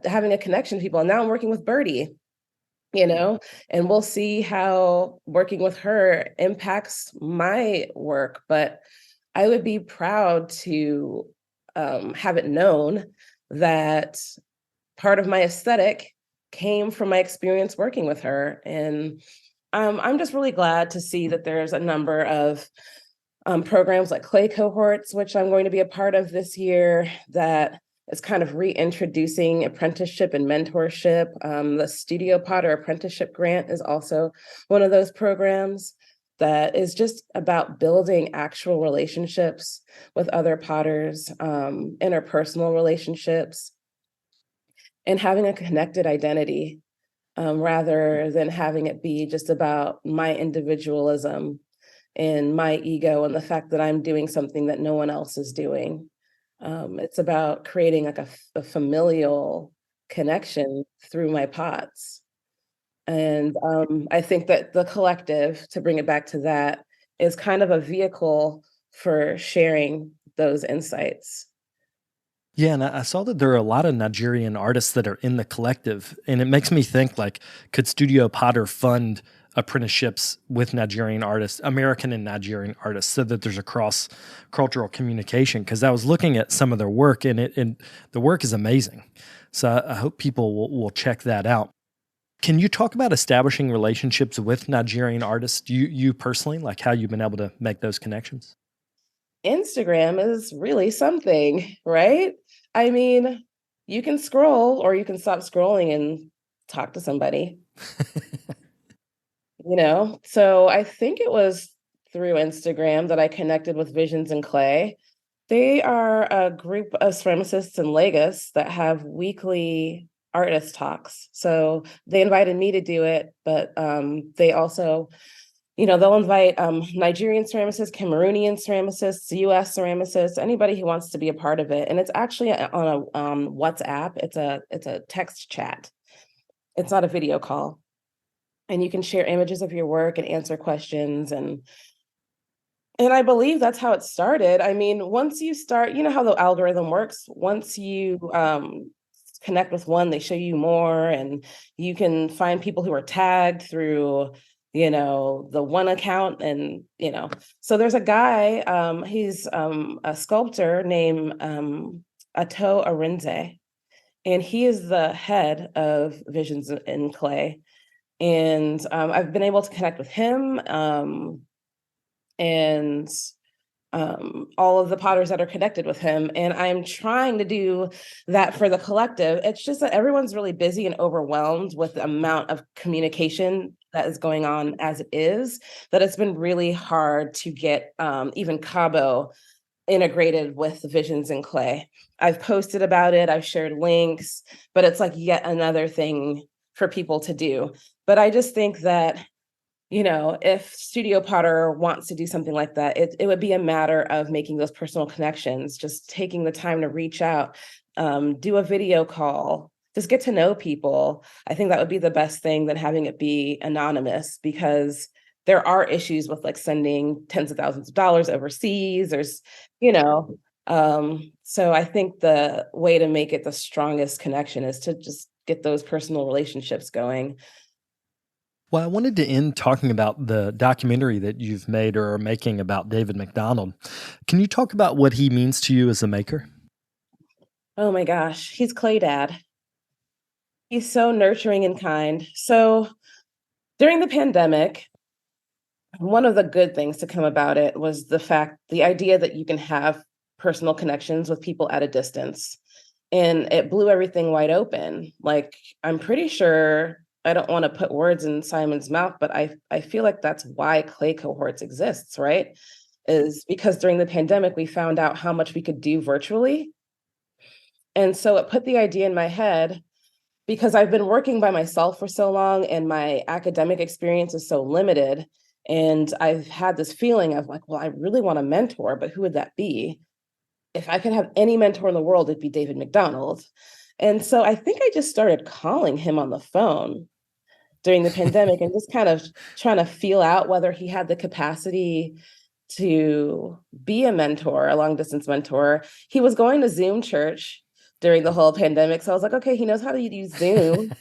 having a connection to people. And now I'm working with Birdie, and we'll see how working with her impacts my work. But I would be proud to have it known that part of my aesthetic came from my experience working with her. And I'm just really glad to see that there's a number of programs like Clay Cohorts, which I'm going to be a part of this year, that is kind of reintroducing apprenticeship and mentorship. The Studio Potter Apprenticeship Grant is also one of those programs that is just about building actual relationships with other potters, interpersonal relationships, and having a connected identity, rather than having it be just about my individualism and my ego and the fact that I'm doing something that no one else is doing. It's about creating like a familial connection through my pots. And I think that the collective, to bring it back to that, is kind of a vehicle for sharing those insights. Yeah, and I saw that there are a lot of Nigerian artists that are in the collective, and it makes me think like, could Studio Potter fund apprenticeships with Nigerian artists, American and Nigerian artists, so that there's a cross cultural communication? Because I was looking at some of their work, and the work is amazing. So I hope people will check that out. Can you talk about establishing relationships with Nigerian artists? You personally, like how you've been able to make those connections? Instagram is really something, right? I mean, you can scroll or you can stop scrolling and talk to somebody, you know? So I think it was through Instagram that I connected with Visions in Clay. They are a group of ceramicists in Lagos that have weekly artist talks. So they invited me to do it, but they also, they'll invite Nigerian ceramicists, Cameroonian ceramicists, US ceramicists, anybody who wants to be a part of it. And it's actually on a WhatsApp. It's a text chat. It's not a video call. And you can share images of your work and answer questions, and I believe that's how it started. I mean, once you start, you know how the algorithm works. Once you connect with one, they show you more, and you can find people who are tagged through, the one account. And, so there's a guy, he's a sculptor named Atoe Arinze, and he is the head of Visions in Clay. And I've been able to connect with him. And all of the potters that are connected with him. And I'm trying to do that for the collective. It's just that everyone's really busy and overwhelmed with the amount of communication that is going on as it is, that it's been really hard to get even Cabo integrated with Visions in Clay. I've posted about it, I've shared links, but it's like yet another thing for people to do. But I just think that if Studio Potter wants to do something like that, it would be a matter of making those personal connections, just taking the time to reach out, do a video call, just get to know people. I think that would be the best thing than having it be anonymous, because there are issues with like sending tens of thousands of dollars overseas. There's, you know, so I think the way to make it the strongest connection is to just get those personal relationships going. Well, I wanted to end talking about the documentary that you've made or are making about David McDonald. Can you talk about what he means to you as a maker? Oh my gosh, he's Clay Dad. He's so nurturing and kind. So during the pandemic, one of the good things to come about it was the idea that you can have personal connections with people at a distance. And it blew everything wide open. Like, I'm pretty sure, I don't want to put words in Simon's mouth, but I feel like that's why Clay Cohorts exists, right? Is because during the pandemic, we found out how much we could do virtually. And so it put the idea in my head, because I've been working by myself for so long and my academic experience is so limited. And I've had this feeling of like, well, I really want a mentor, but who would that be? If I could have any mentor in the world, it'd be David McDonald. And so I think I just started calling him on the phone during the pandemic and just kind of trying to feel out whether he had the capacity to be a mentor, a long distance mentor. He was going to Zoom church during the whole pandemic. So I was like, okay, he knows how to use Zoom.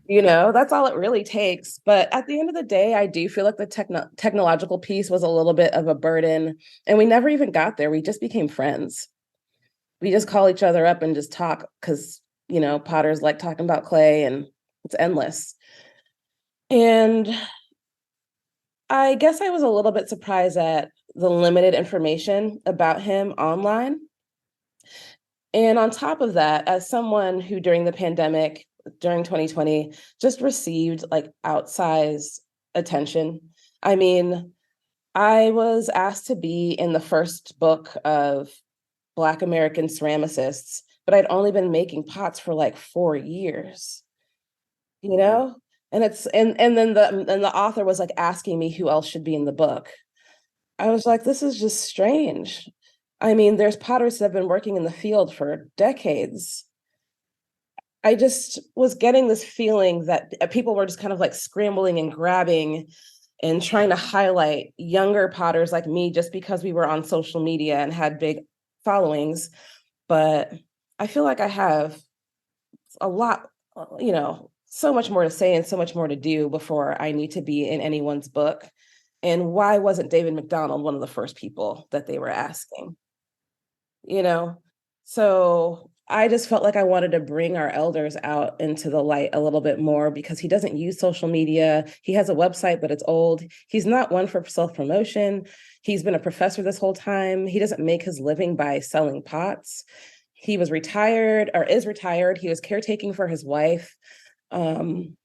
That's all it really takes. But at the end of the day, I do feel like the technological piece was a little bit of a burden. And we never even got there. We just became friends. We just call each other up and just talk because, potters like talking about clay and it's endless. And I guess I was a little bit surprised at the limited information about him online. And on top of that, as someone who during the pandemic, during 2020, just received like outsized attention. I mean, I was asked to be in the first book of Black American ceramicists, but I'd only been making pots for like 4 years, you know? And then the author was like asking me who else should be in the book. I was like, this is just strange. I mean, there's potters that have been working in the field for decades. I just was getting this feeling that people were just kind of like scrambling and grabbing and trying to highlight younger potters like me just because we were on social media and had big followings. But I feel like I have a lot, so much more to say and so much more to do before I need to be in anyone's book. And why wasn't David McDonald one of the first people that they were asking? you know? So I just felt like I wanted to bring our elders out into the light a little bit more because he doesn't use social media. He has a website, but it's old. He's not one for self-promotion. He's been a professor this whole time. He doesn't make his living by selling pots. He was retired or is retired. He was caretaking for his wife, who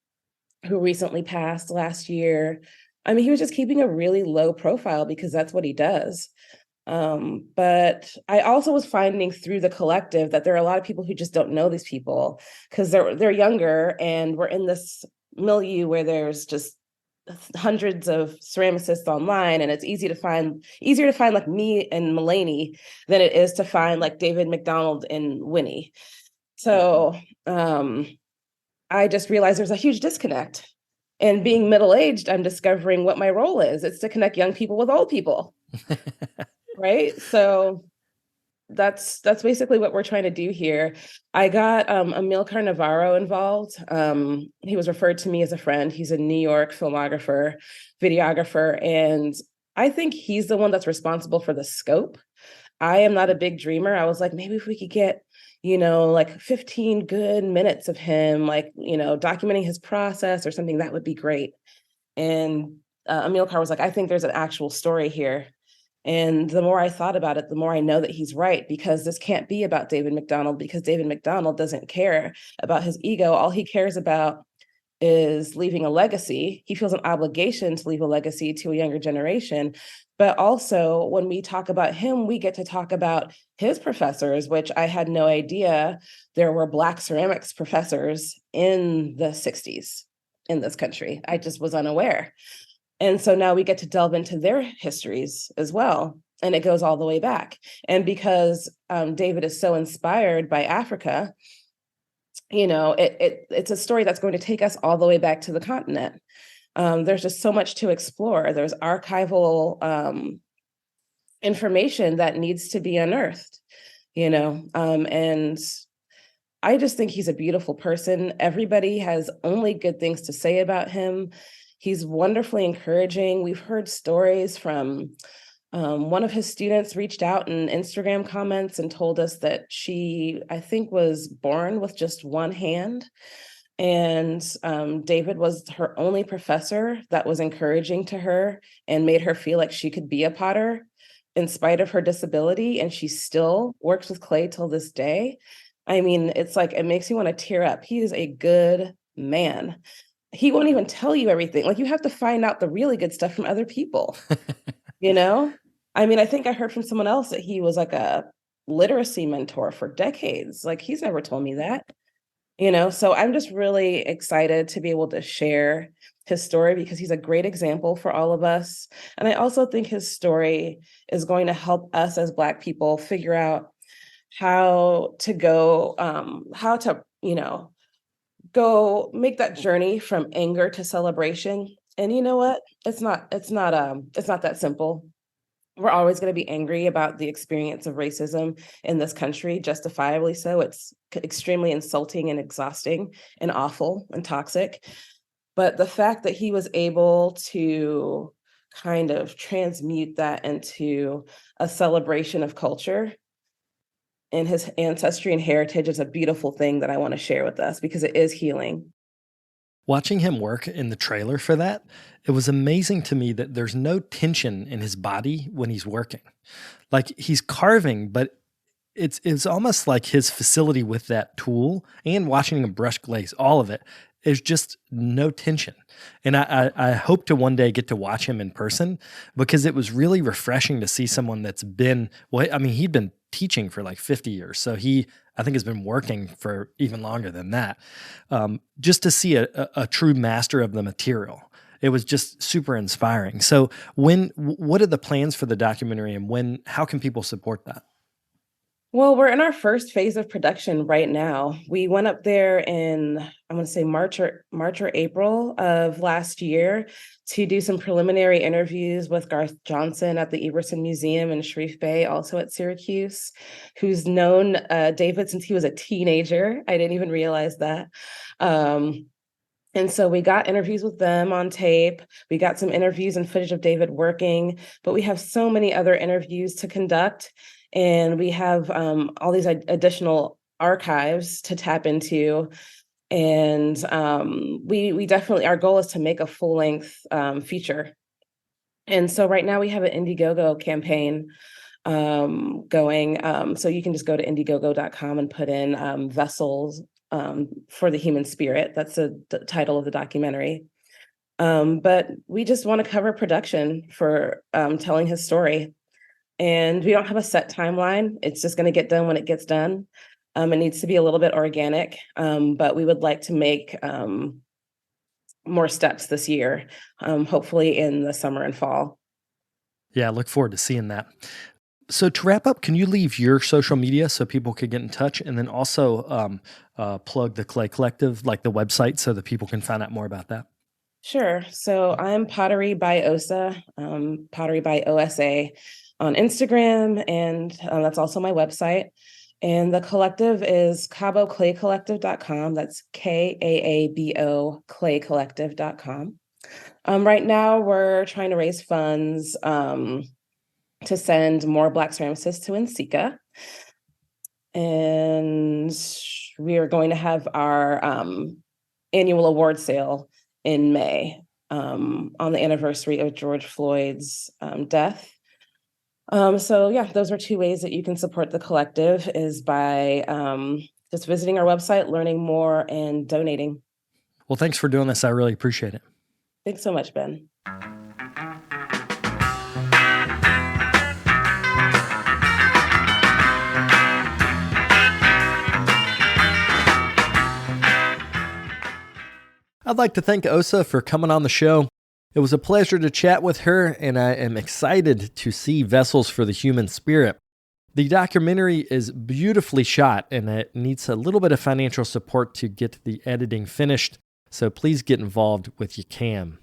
recently passed last year. I mean, he was just keeping a really low profile because that's what he does. But I also was finding through the collective that there are a lot of people who just don't know these people because they're younger, and we're in this milieu where there's just hundreds of ceramicists online, and it's easier to find like me and Mulaney than it is to find like David McDonald and Winnie. So I just realized there's a huge disconnect. And being middle-aged, I'm discovering what my role is. It's to connect young people with old people. Right? So that's basically what we're trying to do here. I got Amilcar Navarro involved. He was referred to me as a friend. He's a New York filmographer, videographer, and I think he's the one that's responsible for the scope. I am not a big dreamer. I was like, maybe if we could get, like 15 good minutes of him, like, documenting his process or something, that would be great. And Amilcar was like, I think there's an actual story here. And the more I thought about it, the more I know that he's right, because this can't be about David McDonald, because David McDonald doesn't care about his ego. All he cares about is leaving a legacy. He feels an obligation to leave a legacy to a younger generation. But also, when we talk about him, we get to talk about his professors, which I had no idea there were Black ceramics professors in the 60s in this country. I just was unaware. And so now we get to delve into their histories as well. And it goes all the way back. And because David is so inspired by Africa, it's a story that's going to take us all the way back to the continent. There's just so much to explore. There's archival information that needs to be unearthed, and I just think he's a beautiful person. Everybody has only good things to say about him. He's wonderfully encouraging. We've heard stories from one of his students reached out in Instagram comments and told us that she, I think, was born with just one hand. And David was her only professor that was encouraging to her and made her feel like she could be a potter in spite of her disability. And she still works with clay till this day. I mean, it's like, it makes you want to tear up. He is a good man. He won't even tell you everything. Like, you have to find out the really good stuff from other people, I mean, I think I heard from someone else that he was like a literacy mentor for decades. Like, he's never told me that, so I'm just really excited to be able to share his story because he's a great example for all of us. And I also think his story is going to help us as Black people figure out how to go, go make that journey from anger to celebration. And you know what? It's not that simple. We're always going to be angry about the experience of racism in this country, justifiably so. It's extremely insulting and exhausting and awful and toxic. But the fact that he was able to kind of transmute that into a celebration of culture and his ancestry and heritage is a beautiful thing that I want to share with us because it is healing. Watching him work in the trailer for that, it was amazing to me that there's no tension in his body when he's working. Like, he's carving, but it's almost like his facility with that tool and watching him brush glaze, all of it, is just no tension. And I hope to one day get to watch him in person because it was really refreshing to see someone that's been, he'd been teaching for like 50 years. So I think has been working for even longer than that. Just to see a true master of the material. It was just super inspiring. So what are the plans for the documentary and how can people support that? Well, we're in our first phase of production right now. We went up there in, I want to say March or April of last year to do some preliminary interviews with Garth Johnson at the Everson Museum in Sharif Bay, also at Syracuse, who's known David since he was a teenager. I didn't even realize that. And so we got interviews with them on tape. We got some interviews and footage of David working, but we have so many other interviews to conduct. And we have all these additional archives to tap into. And we definitely, our goal is to make a full length feature. And so right now we have an Indiegogo campaign going. So you can just go to Indiegogo.com and put in Vessels for the Human Spirit. That's the title of the documentary. But we just want to cover production for telling his story. And we don't have a set timeline. It's just going to get done when it gets done. It needs to be a little bit organic, but we would like to make more steps this year, hopefully in the summer and fall. Yeah, I look forward to seeing that. So to wrap up, can you leave your social media so people could get in touch, and then also plug the Clay Collective, like the website, so that people can find out more about that? Sure. So I'm Pottery by Osa, Pottery by OSA on Instagram, and that's also my website. And the collective is CaboClayCollective.com. That's KAABO ClayCollective.com. Right now, we're trying to raise funds to send more Black ceramicists to NCECA. And we are going to have our annual award sale in May on the anniversary of George Floyd's death. So yeah, those are two ways that you can support the collective, is by just visiting our website, learning more, and donating. Well, thanks for doing this. I really appreciate it. Thanks so much, Ben. I'd like to thank Osa for coming on the show. It was a pleasure to chat with her, and I am excited to see Vessels for the Human Spirit. The documentary is beautifully shot, and it needs a little bit of financial support to get the editing finished, so please get involved if you can.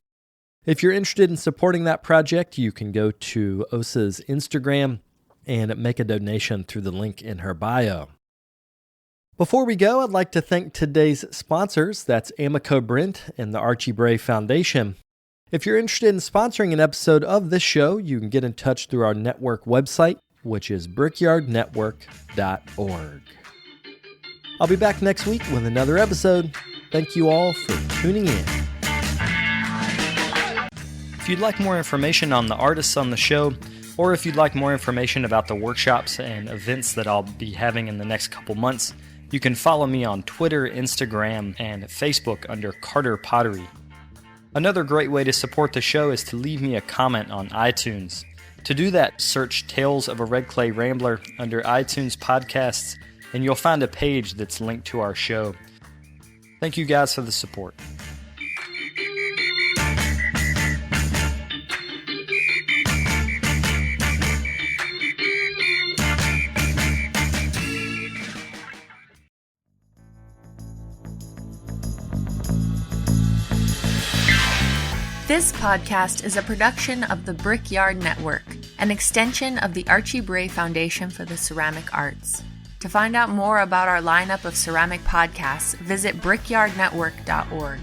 If you're interested in supporting that project, you can go to Osa's Instagram and make a donation through the link in her bio. Before we go, I'd like to thank today's sponsors. That's Amico Brent and the Archie Bray Foundation. If you're interested in sponsoring an episode of this show, you can get in touch through our network website, which is brickyardnetwork.org. I'll be back next week with another episode. Thank you all for tuning in. If you'd like more information on the artists on the show, or if you'd like more information about the workshops and events that I'll be having in the next couple months, you can follow me on Twitter, Instagram, and Facebook under Carter Pottery. Another great way to support the show is to leave me a comment on iTunes. To do that, search Tales of a Red Clay Rambler under iTunes Podcasts, and you'll find a page that's linked to our show. Thank you guys for the support. This podcast is a production of the Brickyard Network, an extension of the Archie Bray Foundation for the Ceramic Arts. To find out more about our lineup of ceramic podcasts, visit brickyardnetwork.org.